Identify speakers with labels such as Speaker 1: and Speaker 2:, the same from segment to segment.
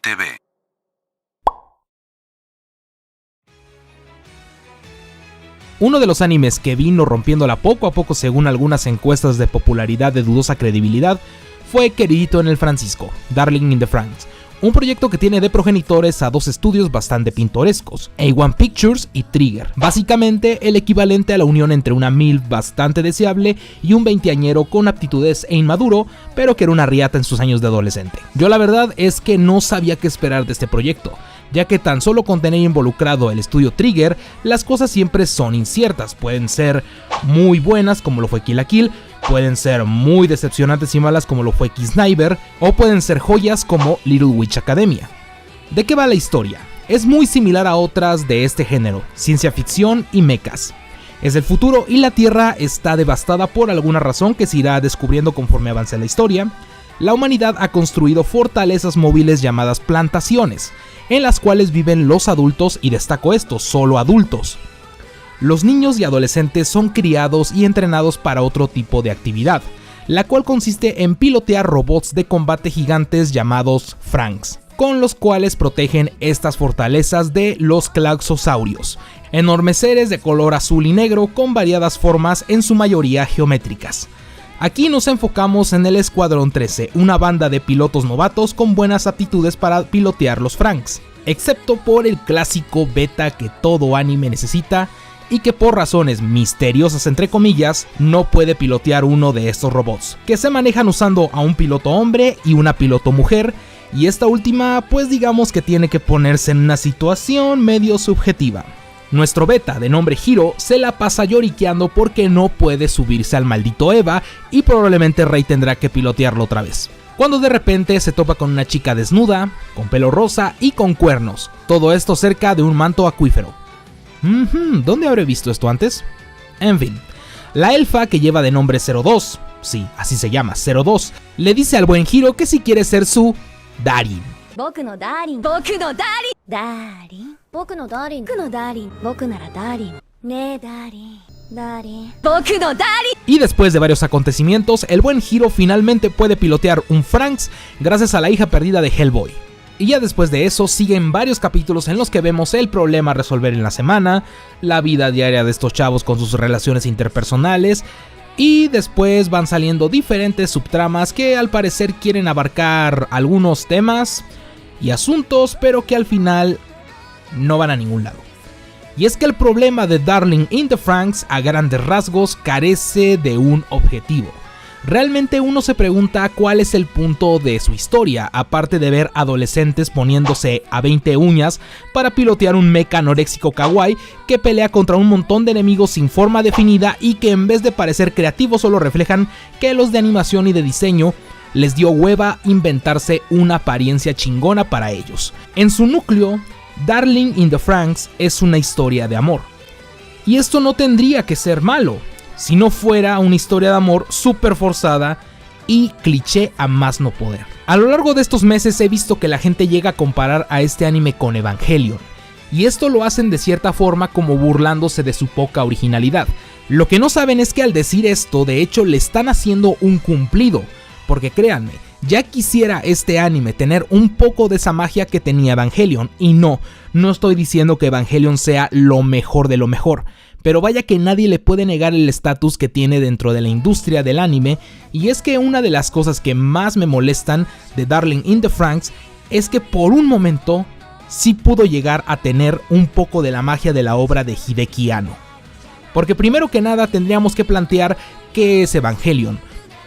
Speaker 1: TV.
Speaker 2: Uno de los animes que vino rompiéndola poco a poco según algunas encuestas de popularidad de dudosa credibilidad fue Queridito en el Francisco, Darling in the Franxx, un proyecto que tiene de progenitores a dos estudios bastante pintorescos, A1 Pictures y Trigger, básicamente el equivalente a la unión entre una MILF bastante deseable y un veinteañero con aptitudes e inmaduro, pero que era una riata en sus años de adolescente. Yo la verdad es que no sabía qué esperar de este proyecto, ya que tan solo con tener involucrado el estudio Trigger, las cosas siempre son inciertas, pueden ser muy buenas como lo fue Kill la Kill, pueden ser muy decepcionantes y malas como lo fue Kiss-Sniper, o pueden ser joyas como Little Witch Academia. ¿De qué va la historia? Es muy similar a otras de este género, ciencia ficción y mechas. Es el futuro y la Tierra está devastada por alguna razón que se irá descubriendo conforme avance la historia. La humanidad ha construido fortalezas móviles llamadas plantaciones, en las cuales viven los adultos, y destaco esto, solo adultos. Los niños y adolescentes son criados y entrenados para otro tipo de actividad, la cual consiste en pilotear robots de combate gigantes llamados Franxx, con los cuales protegen estas fortalezas de los Klaxosaurios, enormes seres de color azul y negro con variadas formas, en su mayoría geométricas. Aquí nos enfocamos en el Escuadrón 13, una banda de pilotos novatos con buenas aptitudes para pilotear los Franxx, excepto por el clásico beta que todo anime necesita y que por razones misteriosas entre comillas no puede pilotear uno de estos robots, que se manejan usando a un piloto hombre y una piloto mujer, y esta última pues digamos que tiene que ponerse en una situación medio subjetiva. Nuestro beta, de nombre Hiro, se la pasa lloriqueando porque no puede subirse al maldito Eva y probablemente Rei tendrá que pilotearlo otra vez, cuando de repente se topa con una chica desnuda, con pelo rosa y con cuernos, todo esto cerca de un manto acuífero. ¿Dónde habré visto esto antes? En fin, la elfa que lleva de nombre 02, sí, así se llama, 02, le dice al buen Hiro que si quiere ser su Darin. Y después de varios acontecimientos, el buen Hiro finalmente puede pilotear un Franxx gracias a la hija perdida de Hellboy. Y ya después de eso siguen varios capítulos en los que vemos el problema a resolver en la semana, la vida diaria de estos chavos con sus relaciones interpersonales, y después van saliendo diferentes subtramas que al parecer quieren abarcar algunos temas y asuntos, pero que al final no van a ningún lado. Y es que el problema de Darling in the Franxx a grandes rasgos carece de un objetivo. Realmente uno se pregunta cuál es el punto de su historia, aparte de ver adolescentes poniéndose a 20 uñas para pilotear un mecha anoréxico kawaii que pelea contra un montón de enemigos sin forma definida y que en vez de parecer creativos solo reflejan que los de animación y de diseño les dio hueva inventarse una apariencia chingona para ellos. En su núcleo, Darling in the Franxx es una historia de amor. Y esto no tendría que ser malo, si no fuera una historia de amor súper forzada y cliché a más no poder. A lo largo de estos meses he visto que la gente llega a comparar a este anime con Evangelion, y esto lo hacen de cierta forma como burlándose de su poca originalidad. Lo que no saben es que al decir esto, de hecho le están haciendo un cumplido, porque créanme, ya quisiera este anime tener un poco de esa magia que tenía Evangelion, y no estoy diciendo que Evangelion sea lo mejor de lo mejor, pero vaya que nadie le puede negar el estatus que tiene dentro de la industria del anime, y es que una de las cosas que más me molestan de Darling in the Franxx es que por un momento sí pudo llegar a tener un poco de la magia de la obra de Hideki Anno. Porque primero que nada tendríamos que plantear qué es Evangelion.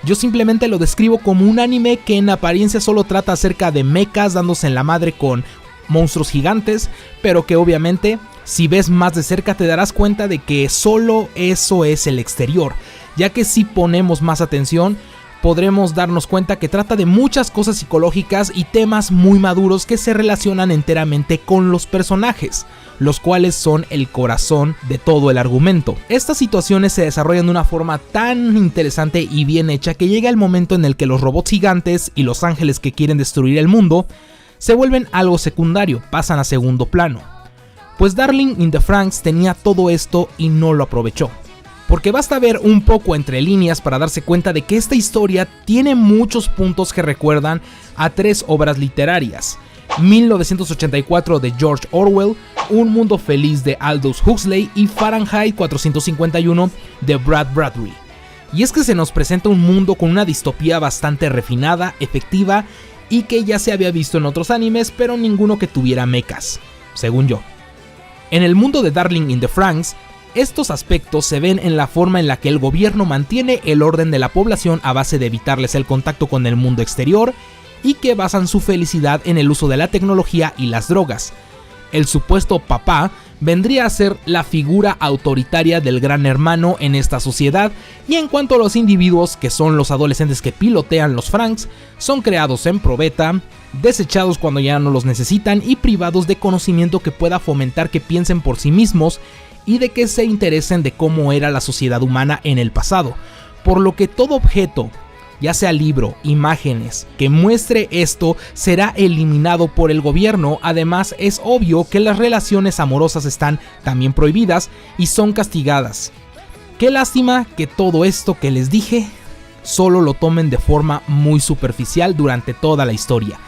Speaker 2: Yo simplemente lo describo como un anime que en apariencia solo trata acerca de mechas dándose en la madre con monstruos gigantes, pero que obviamente si ves más de cerca te darás cuenta de que solo eso es el exterior, ya que si ponemos más atención podremos darnos cuenta que trata de muchas cosas psicológicas y temas muy maduros que se relacionan enteramente con los personajes, los cuales son el corazón de todo el argumento. Estas situaciones se desarrollan de una forma tan interesante y bien hecha que llega el momento en el que los robots gigantes y los ángeles que quieren destruir el mundo se vuelven algo secundario, pasan a segundo plano. Pues Darling in the Franxx tenía todo esto y no lo aprovechó. Porque basta ver un poco entre líneas para darse cuenta de que esta historia tiene muchos puntos que recuerdan a tres obras literarias. 1984 de George Orwell, Un mundo feliz de Aldous Huxley y Fahrenheit 451 de Brad Bradbury. Y es que se nos presenta un mundo con una distopía bastante refinada, efectiva y que ya se había visto en otros animes, pero ninguno que tuviera mechas, según yo. En el mundo de Darling in the Franxx, estos aspectos se ven en la forma en la que el gobierno mantiene el orden de la población a base de evitarles el contacto con el mundo exterior y que basan su felicidad en el uso de la tecnología y las drogas. El supuesto papá vendría a ser la figura autoritaria del gran hermano en esta sociedad, y en cuanto a los individuos, que son los adolescentes que pilotean los Franxx, son creados en probeta, desechados cuando ya no los necesitan y privados de conocimiento que pueda fomentar que piensen por sí mismos y de que se interesen de cómo era la sociedad humana en el pasado, por lo que todo objeto, ya sea libro, imágenes, que muestre esto será eliminado por el gobierno. Además, es obvio que las relaciones amorosas están también prohibidas y son castigadas. Qué lástima que todo esto que les dije solo lo tomen de forma muy superficial durante toda la historia,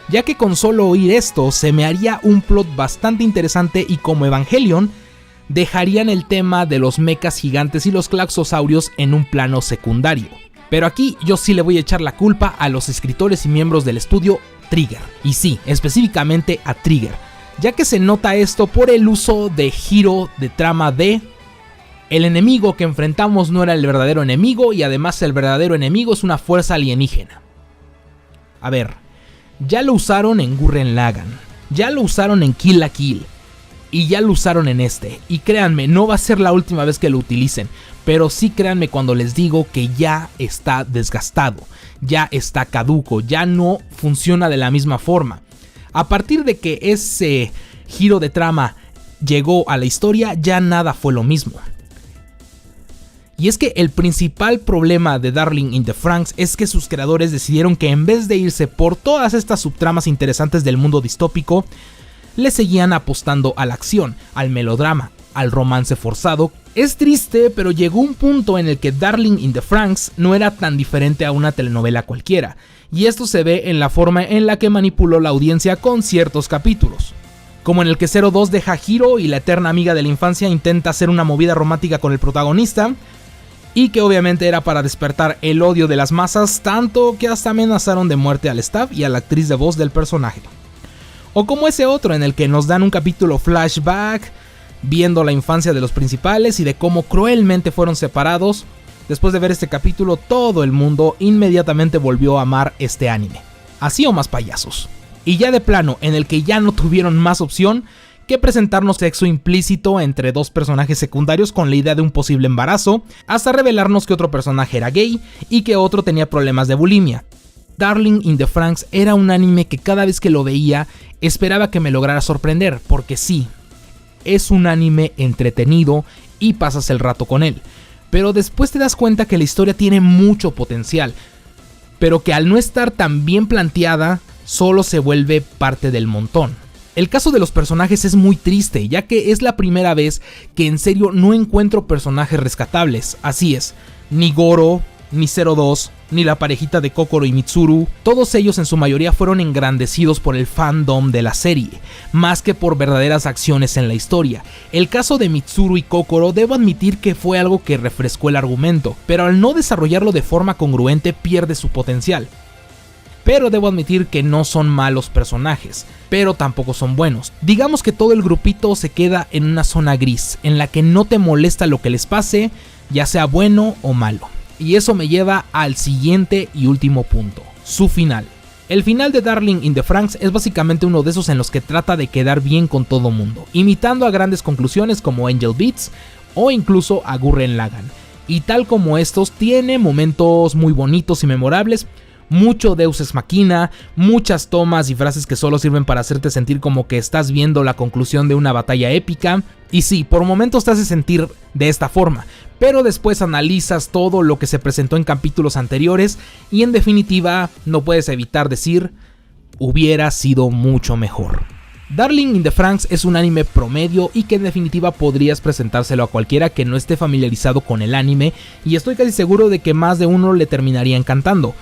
Speaker 2: ya que con solo oír esto se me haría un plot bastante interesante y como Evangelion dejarían el tema de los mechas gigantes y los claxosaurios en un plano secundario. Pero aquí yo sí le voy a echar la culpa a los escritores y miembros del estudio Trigger. Y sí, específicamente a Trigger, ya que se nota esto por el uso de giro de trama de el enemigo que enfrentamos no era el verdadero enemigo y además el verdadero enemigo es una fuerza alienígena. A ver, ya lo usaron en Gurren Lagann, ya lo usaron en Kill la Kill y ya lo usaron en este. Y créanme, no va a ser la última vez que lo utilicen. Pero sí créanme cuando les digo que ya está desgastado, ya está caduco, ya no funciona de la misma forma. A partir de que ese giro de trama llegó a la historia, ya nada fue lo mismo. Y es que el principal problema de Darling in the Franxx es que sus creadores decidieron que en vez de irse por todas estas subtramas interesantes del mundo distópico, le seguían apostando a la acción, al melodrama, al romance forzado. Es triste, pero llegó un punto en el que Darling in the Franxx no era tan diferente a una telenovela cualquiera, y esto se ve en la forma en la que manipuló la audiencia con ciertos capítulos, como en el que 02 deja a Hiro y la eterna amiga de la infancia intenta hacer una movida romántica con el protagonista, y que obviamente era para despertar el odio de las masas, tanto que hasta amenazaron de muerte al staff y a la actriz de voz del personaje. O como ese otro en el que nos dan un capítulo flashback viendo la infancia de los principales y de cómo cruelmente fueron separados. Después de ver este capítulo, todo el mundo inmediatamente volvió a amar este anime. Así o más payasos. Y ya de plano, en el que ya no tuvieron más opción que presentarnos sexo implícito entre dos personajes secundarios con la idea de un posible embarazo, hasta revelarnos que otro personaje era gay y que otro tenía problemas de bulimia. Darling in the Franxx era un anime que cada vez que lo veía esperaba que me lograra sorprender, porque sí, es un anime entretenido y pasas el rato con él, pero después te das cuenta que la historia tiene mucho potencial, pero que al no estar tan bien planteada, solo se vuelve parte del montón. El caso de los personajes es muy triste, ya que es la primera vez que en serio no encuentro personajes rescatables. Así es, ni Goro, ni 02, ni la parejita de Kokoro y Mitsuru, todos ellos en su mayoría fueron engrandecidos por el fandom de la serie, más que por verdaderas acciones en la historia. El caso de Mitsuru y Kokoro debo admitir que fue algo que refrescó el argumento, pero al no desarrollarlo de forma congruente pierde su potencial. Pero debo admitir que no son malos personajes, pero tampoco son buenos. Digamos que todo el grupito se queda en una zona gris, en la que no te molesta lo que les pase, ya sea bueno o malo. Y eso me lleva al siguiente y último punto, su final. El final de Darling in the Franxx es básicamente uno de esos en los que trata de quedar bien con todo mundo, imitando a grandes conclusiones como Angel Beats o incluso a Gurren Lagann. Y tal como estos, tiene momentos muy bonitos y memorables, mucho Deus Ex Machina, muchas tomas y frases que solo sirven para hacerte sentir como que estás viendo la conclusión de una batalla épica. Y sí, por momentos te hace sentir de esta forma, pero después analizas todo lo que se presentó en capítulos anteriores y en definitiva no puedes evitar decir, hubiera sido mucho mejor. Darling in the Franxx es un anime promedio y que en definitiva podrías presentárselo a cualquiera que no esté familiarizado con el anime, y estoy casi seguro de que más de uno le terminaría encantando.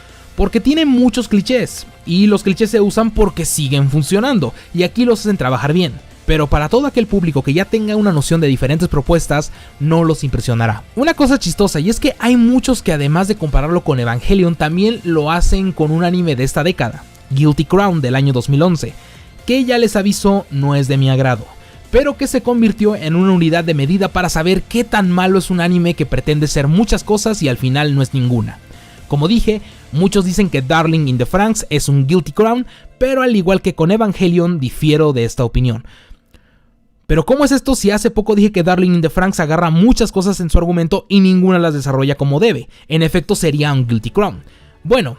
Speaker 2: porque tiene muchos clichés, y los clichés se usan porque siguen funcionando, y aquí los hacen trabajar bien. Pero para todo aquel público que ya tenga una noción de diferentes propuestas, no los impresionará. Una cosa chistosa, y es que hay muchos que además de compararlo con Evangelion, también lo hacen con un anime de esta década, Guilty Crown del año 2011, que ya les aviso no es de mi agrado, pero que se convirtió en una unidad de medida para saber qué tan malo es un anime que pretende ser muchas cosas y al final no es ninguna. Como dije, muchos dicen que Darling in the Franxx es un Guilty Crown, pero al igual que con Evangelion difiero de esta opinión. Pero ¿cómo es esto si hace poco dije que Darling in the Franxx agarra muchas cosas en su argumento y ninguna las desarrolla como debe? En efecto sería un Guilty Crown. Bueno,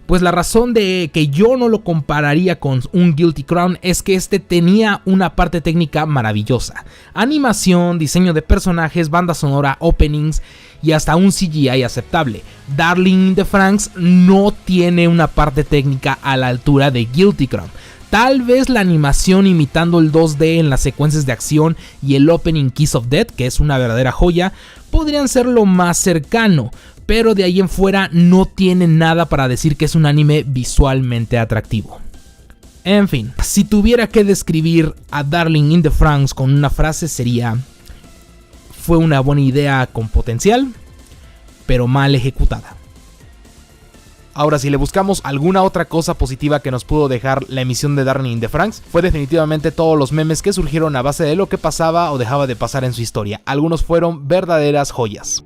Speaker 2: pues la razón de que yo no lo compararía con un Guilty Crown es que este tenía una parte técnica maravillosa. Animación, diseño de personajes, banda sonora, openings y hasta un CGI aceptable. Darling in the Franxx no tiene una parte técnica a la altura de Guilty Crown. Tal vez la animación imitando el 2D en las secuencias de acción y el opening Kiss of Death, que es una verdadera joya, podrían ser lo más cercano, pero de ahí en fuera no tiene nada para decir que es un anime visualmente atractivo. En fin, si tuviera que describir a Darling in the Franxx con una frase sería: fue una buena idea con potencial, pero mal ejecutada. Ahora, si le buscamos alguna otra cosa positiva que nos pudo dejar la emisión de Darling in the Franxx, fue definitivamente todos los memes que surgieron a base de lo que pasaba o dejaba de pasar en su historia. Algunos fueron verdaderas joyas.